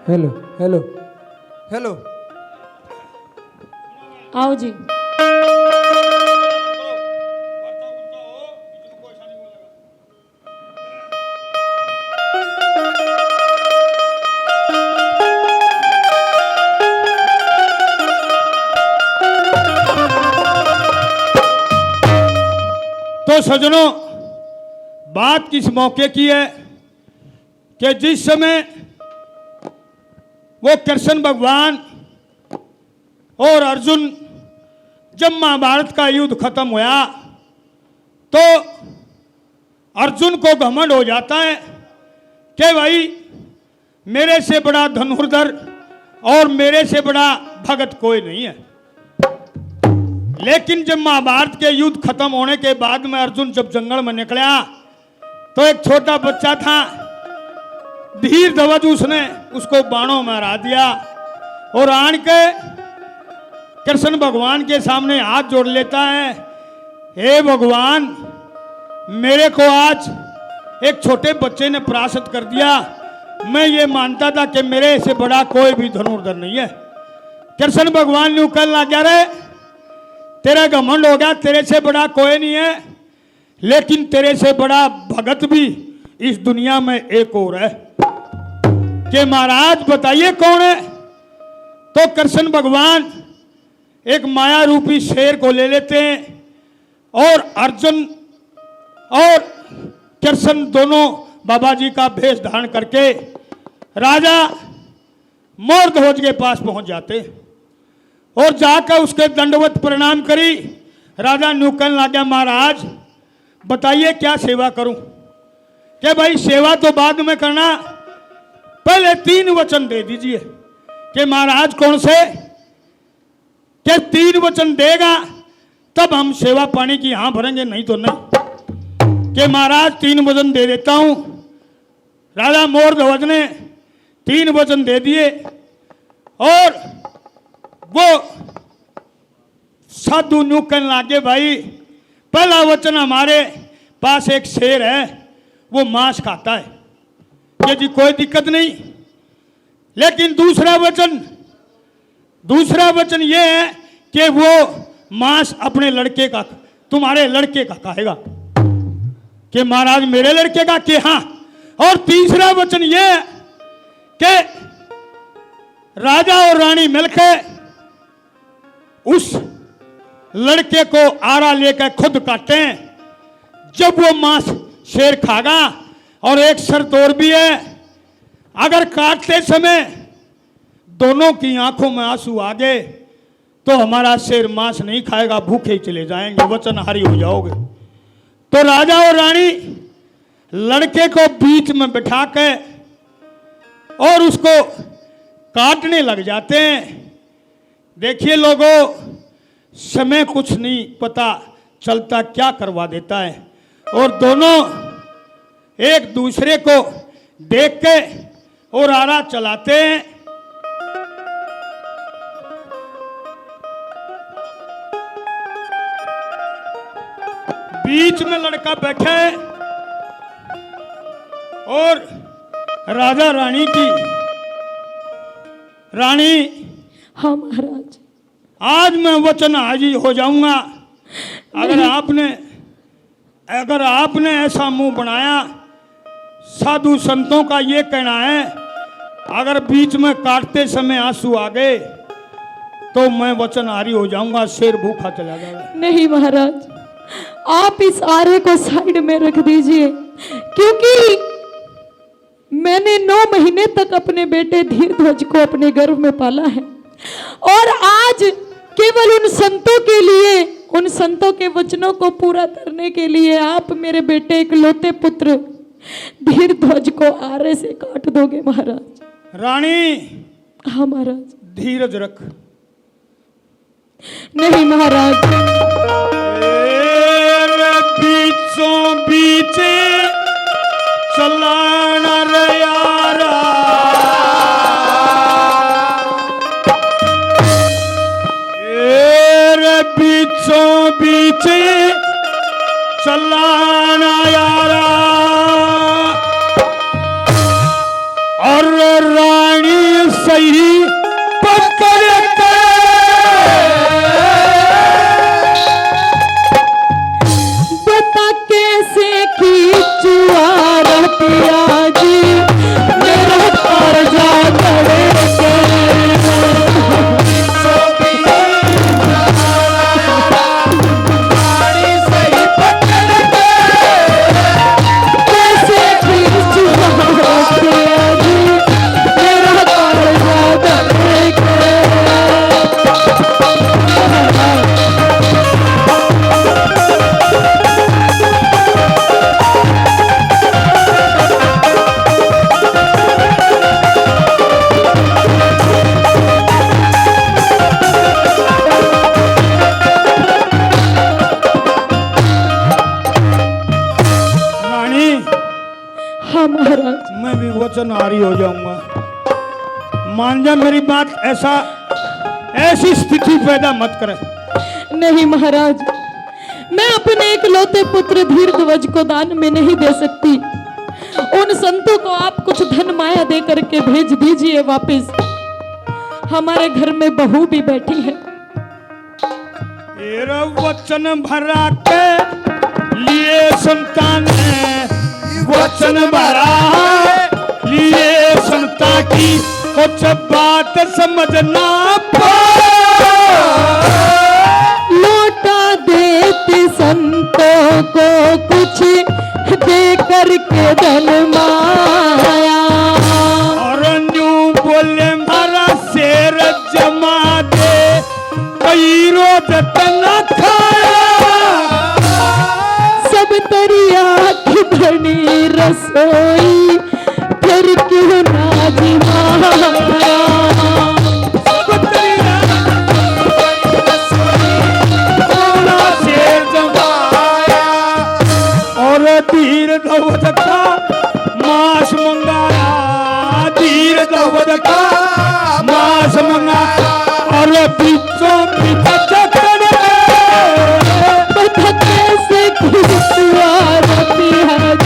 Hello hello hello. आओ जी। तो सज्जनों, बात किस मौके की है कि जिस समय वो कृष्ण भगवान और अर्जुन, जब महाभारत का युद्ध खत्म हुआ तो अर्जुन को घमंड हो जाता है कि भाई मेरे से बड़ा धनुर्धर और मेरे से बड़ा भगत कोई नहीं है। लेकिन जब महाभारत के युद्ध खत्म होने के बाद में अर्जुन जब जंगल में निकला तो एक छोटा बच्चा था, धीर ध्वज, उसने उसको बाणों में हरा दिया और आन के कृष्ण भगवान के सामने हाथ जोड़ लेता है, हे भगवान, मेरे को आज एक छोटे बच्चे ने परास्त कर दिया। मैं ये मानता था कि मेरे से बड़ा कोई भी धनुर्धर नहीं है। कृष्ण भगवान ने कहने लगा, रे तेरा घमंड हो गया, तेरे से बड़ा कोई नहीं है, लेकिन तेरे से बड़ा भगत भी इस दुनिया में एक और है। कि महाराज बताइए कौन है? तो कृष्ण भगवान एक माया रूपी शेर को ले लेते हैं और अर्जुन और कृष्ण दोनों बाबा जी का भेष धारण करके राजा मोरध्वज के पास पहुंच जाते और जाकर उसके दंडवत प्रणाम करी। राजा नुकन लगा, महाराज बताइए क्या सेवा करूं? कि भाई सेवा तो बाद में करना, पहले 3 वचन दे दीजिए। कि महाराज कौन से? कि 3 वचन देगा तब हम सेवा पानी की हाँ भरेंगे, नहीं तो नहीं। कि महाराज 3 वचन दे देता हूं। राजा मोरध्वज ने 3 वचन दे दिए और वो साधु न्यू कहने लागे, भाई पहला वचन, हमारे पास एक शेर है, वो मांस खाता है, ये जी कोई दिक्कत नहीं। लेकिन दूसरा वचन ये है कि वो मांस अपने लड़के का, तुम्हारे लड़के का खाएगा। कि महाराज मेरे लड़के का? कि हाँ। और तीसरा वचन ये है कि राजा और रानी मिलकर उस लड़के को आरा लेकर खुद काटे। जब वो मांस शेर खागा, और एक शर्त और भी है, अगर काटते समय दोनों की आंखों में आंसू आ गए तो हमारा शेर मांस नहीं खाएगा, भूखे ही चले जाएंगे, वचनहारी हो जाओगे। तो राजा और रानी लड़के को बीच में बिठा के और उसको काटने लग जाते हैं। देखिए लोगों, समय कुछ नहीं पता चलता क्या करवा देता है, और दोनों एक दूसरे को देख के और आरा चलाते हैं। बीच में लड़का बैठा है और राजा रानी की, रानी, हाँ महाराज, आज मैं वचन हाजी हो जाऊंगा। अगर आपने ऐसा मुंह बनाया, साधु संतों का ये कहना है, अगर बीच में काटते समय आंसू आ गए तो मैं वचनहारी हो जाऊंगा, शेर भूखा चला जाएगा। नहीं महाराज, आप इस आरे को साइड में रख दीजिए, क्योंकि मैंने 9 महीने तक अपने बेटे धीरध्वज को अपने गर्भ में पाला है, और आज केवल उन संतों के लिए, उन संतों के वचनों को पूरा करने के लिए आप मेरे बेटे इकलौते पुत्र धीरध्वज को आरे से काट दोगे महाराज। रानी, हाँ महाराज। धीरज रख। नहीं महाराज। बीचों बीच चलाना रे यारा, बीचों बीच चलाना यारा, और रानी वचनहारी हो जाऊंगा। मान जा मेरी बात, ऐसी स्थिति पैदा मत करे। नहीं महाराज, मैं अपने इकलौते पुत्र धीर ध्वज को दान में नहीं दे सकती। उन संतों को आप कुछ धन माया दे करके भेज दीजिए वापस। हमारे घर में बहू भी बैठी है। तेरा वचन भरा के लिए संतान है, वचन भरा लिए संता की कुछ बात समझना लौटा देते संतों को कुछ दे करके धन माया। और न्यू बोले मारा शेर जमा दे, कई रोज तना खाया। सब तरिया की धनी रसोई, फिर क्यों ना जिमाया। सब तरिया सोना शेर जमाया। और धीर धवध का मांस मंगाया, धीर धवध का मांस मंगाया। और बीचों बीच कैसे खुशवार प्याज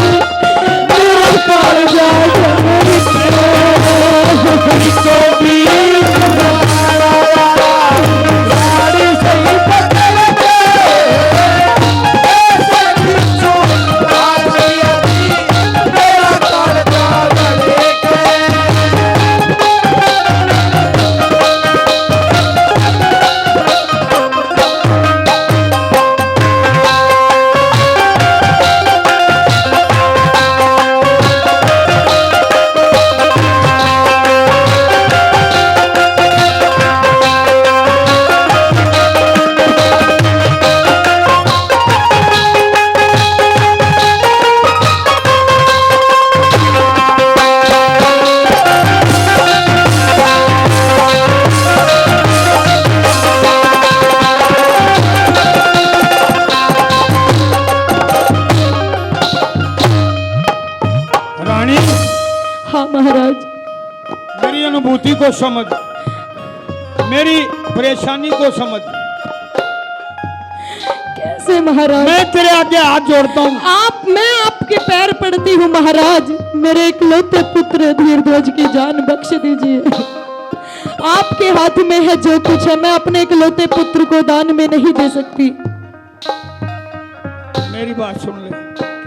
मेरा काजा अनुभूति को समझ, मेरी परेशानी को समझ। कैसे महाराज? मैं तेरे आगे हाथ जोड़ता हूँ। मैं आपके पैर पड़ती हूँ महाराज। मेरे इकलौते पुत्र धीरध्वज की जान बख्श दीजिए। आपके हाथ में है जो कुछ है, मैं अपने इकलौते पुत्र को दान में नहीं दे सकती। मेरी बात सुन ले।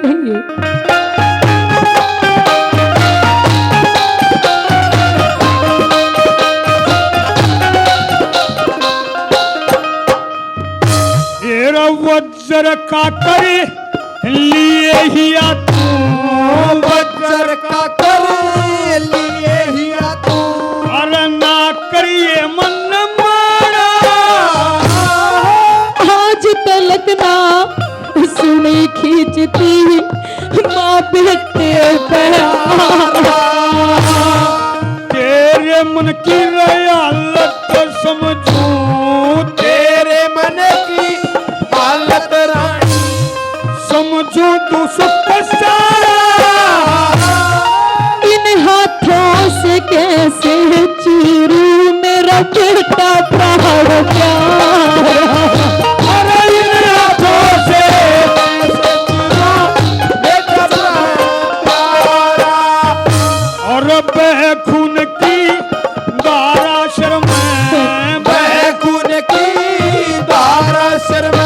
कहिए। वज्र का कर लिए ही तू, वज्र का कर लिए ही तू, अरे ना करिए मन मारा। आज तलक ना सुनी खींचती माँ बेटे प्यारा। तेरे मन की हालत समझू, तेरे मन की हालत रानी समझू तू सुख सारा। इन हाथों से कैसे चीरू मेरा बेटा प्राण प्यारा। अरे इन हाथों से बेटा प्यारा। और बह खून की धारा शर्म, बह खून की धारा शर्म,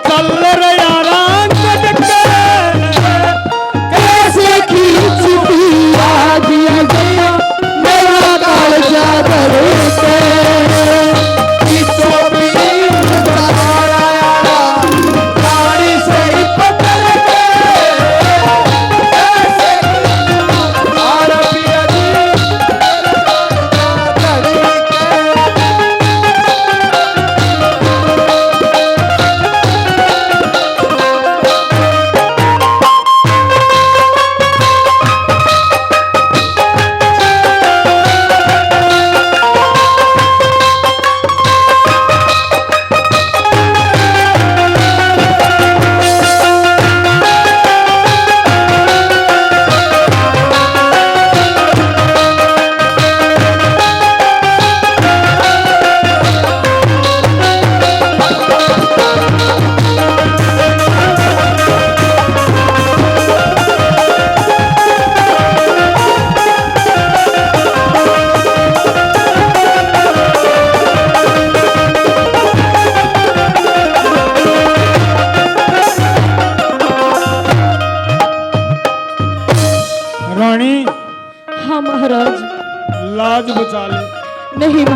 चल रहा रंग के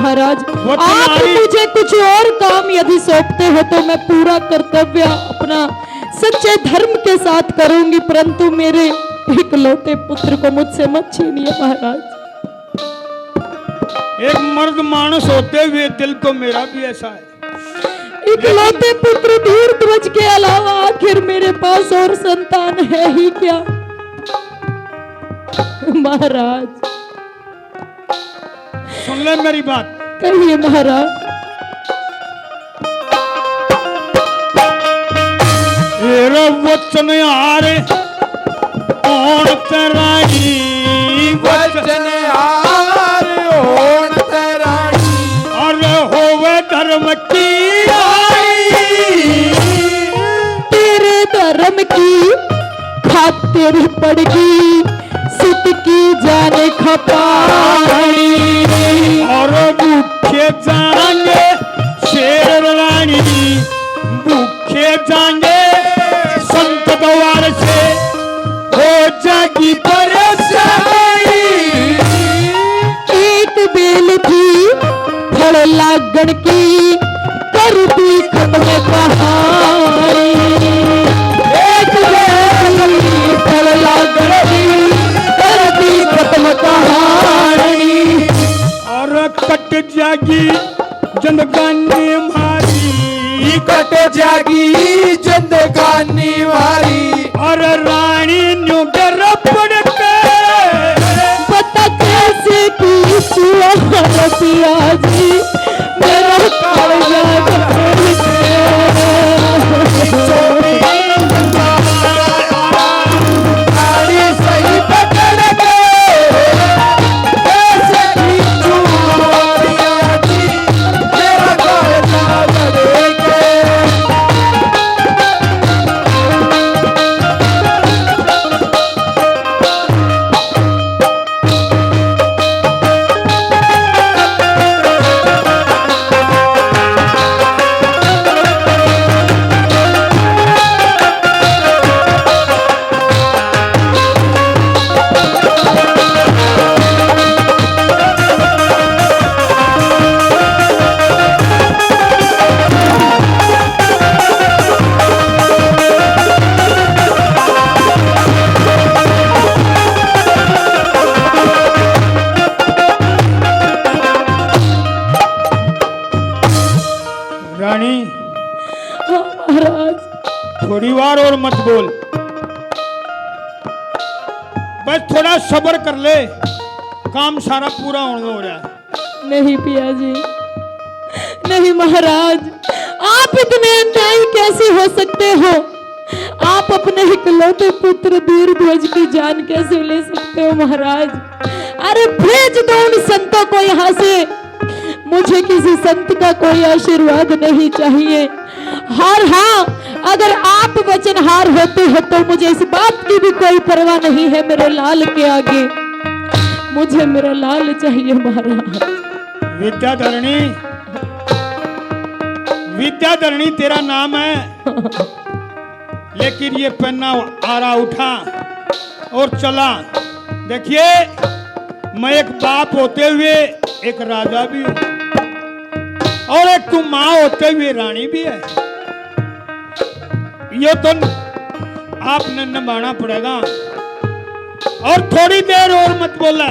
महाराज। वो आप तुम्हारी- मुझे कुछ और काम यदि सौंपते हो तो मैं पूरा कर्तव्य अपना सच्चे धर्म के साथ करूंगी, परंतु मेरे इकलौते पुत्र को मुझसे मत छीनिए महाराज। एक मर्द मानस होते हुए दिल तो मेरा भी ऐसा है। इकलौते पुत्र धीरध्वज के अलावा आखिर मेरे पास और संतान है ही क्या महाराज? सुन ले मेरी बात। कहिए महाराज। तेरा वचन हारे कौन तराई, वचन हार होण तराई, और होवे धर्म की आई। तेरे धर्म की खातिर पड़गी सुत की जाने खपाई, और भूखे जाएंगे शेर रानी, भूखे जाएंगे संत द्वार से हो जागी परेशानी। एक बेल थी फल लागण की कर दी खत्म कहानी, एक बेल थी फल लागण की कर दी खत्म कहानी, और कट जागी जिंदगानी मारी, कट जागी जिंदगानी वारी, और रानी न्यू डर पड़ के पता कैसे की पिया जी मेरा कागज गाड़ी सही पकड़ गए, कैसे खींचूं पिया जी, मेरा गला गले के। रानी हाँ महाराज। थोड़ी बार और मत बोल, बस थोड़ा सब्र कर ले, काम सारा पूरा होने हो रहा है। नहीं पिया जी, नहीं महाराज, आप इतने अन्यायी कैसे हो सकते हो? आप अपने इकलौते पुत्र धीरध्वज की जान कैसे ले सकते हो महाराज? अरे भेज दो उन संतों को यहाँ से, मुझे किसी संत का कोई आशीर्वाद नहीं चाहिए। और हाँ, अगर आप वचनहार होते हो तो मुझे इस बात की भी कोई परवाह नहीं है मेरे लाल के आगे, मुझे मेरा लाल चाहिए महाराज। विद्याधरणी, विद्याधरणी तेरा नाम है, लेकिन ये पन्ना आरा उठा और चला। देखिए, मैं एक बाप होते हुए एक राजा भी हूं, और एक तू मां होते हुए रानी भी है। ये तो आपने निभाना पड़ेगा, और थोड़ी देर और मत बोला।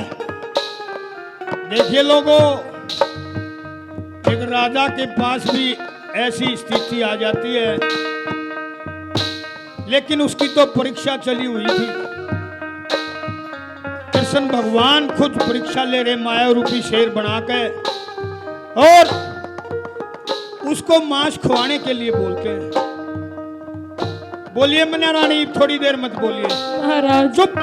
देखिए लोगों, एक राजा के पास भी ऐसी स्थिति आ जाती है, लेकिन उसकी तो परीक्षा चली हुई थी। कृष्ण भगवान खुद परीक्षा ले रहे माया रूपी शेर बना के, और उसको मांस खवाने के लिए बोलते हैं। बोलिए मना रानी, थोड़ी देर मत बोलिए, महाराज। चुप।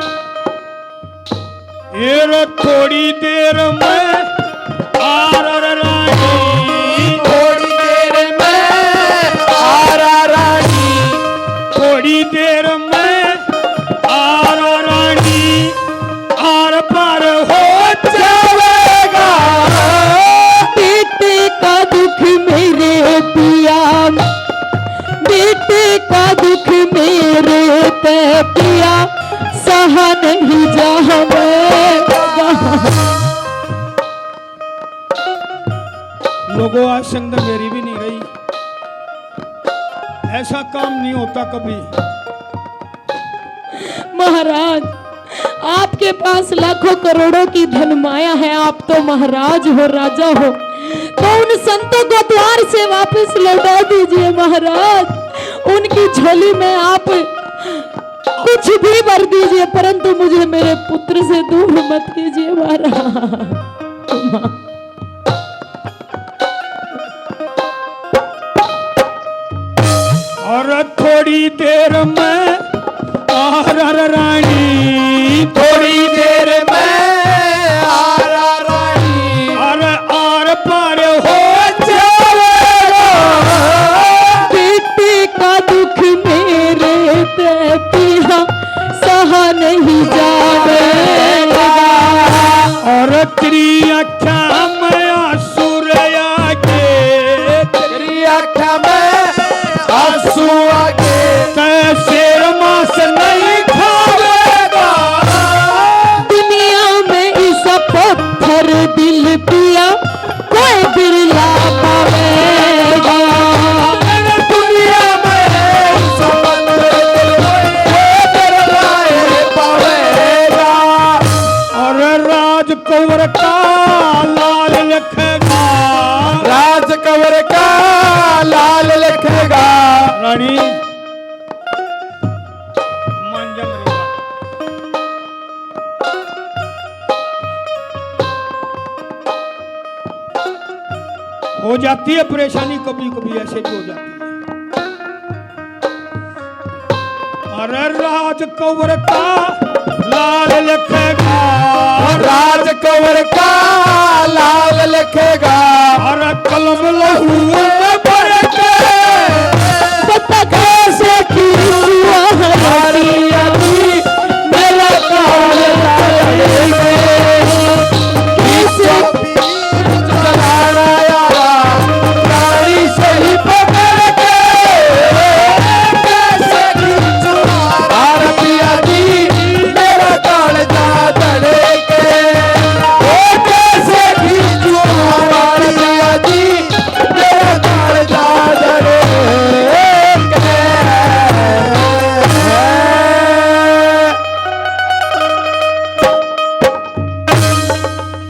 ये थोड़ी देर में आर रानी, थोड़ी देर में आरा रानी, थोड़ी देर में आर रानी, आर पार हो जाएगा बेटे का दुख मेरे पिया, बेटे का दुख मेरे ते पिया, सहा नहीं जावेगा। वो आज संग मेरी भी नहीं रही। ऐसा काम नहीं होता कभी। महाराज, आपके पास लाखों करोड़ों की धन माया है, आप तो महाराज हो, राजा हो, तो उन संतों को द्वार से वापस लौटा दीजिए महाराज। उनकी झोली में आप कुछ भी भर दीजिए, परंतु मुझे मेरे पुत्र से दूर मत कीजिए महाराज। और थोड़ी देर में आर रानी, थोड़ी देर में आरा रानी आर पार हो जाएगा। बेटे का दुख मेरे ते पिया सहा नहीं जाएगा। और तेरी अख्या में आंसुरया के, तेरी आँखों में आंसू आके शेर मांस नहीं खावेगा। दुनिया में इस पत्थर दिल पिया कोई बिरला पावेगा। दुनिया में पावेगा। और राज कंवर का लाल लिखेगा, राज कंवर का लाल लिखेगा। रानी मान जा मेरी बात। हो जाती है परेशानी, कभी कभी ऐसे भी हो जाती है। अरे राज कंवर का लाल लिखेगा, राज कंवर का लाल लिखेगा। अरे कलम लहू में